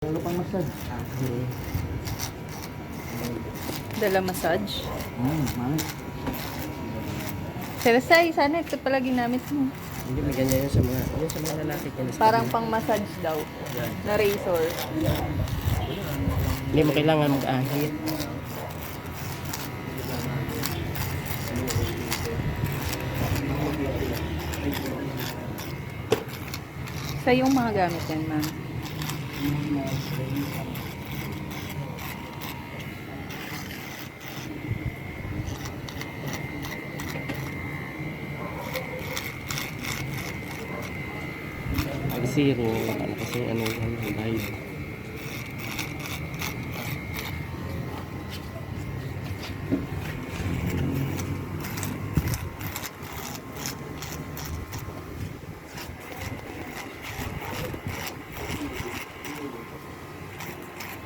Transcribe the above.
Lalo pang massage. Dala massage. Mami. Serasay, sana ito pala ginamit mo. Hindi, may ganyan yun sa mga lalaki. Parang pang massage daw. Na razor. Hindi mo kailangan mag-ahit. Sa yung mga gamit yan, ma'am. Pag zero, ano kasi ano yan, live.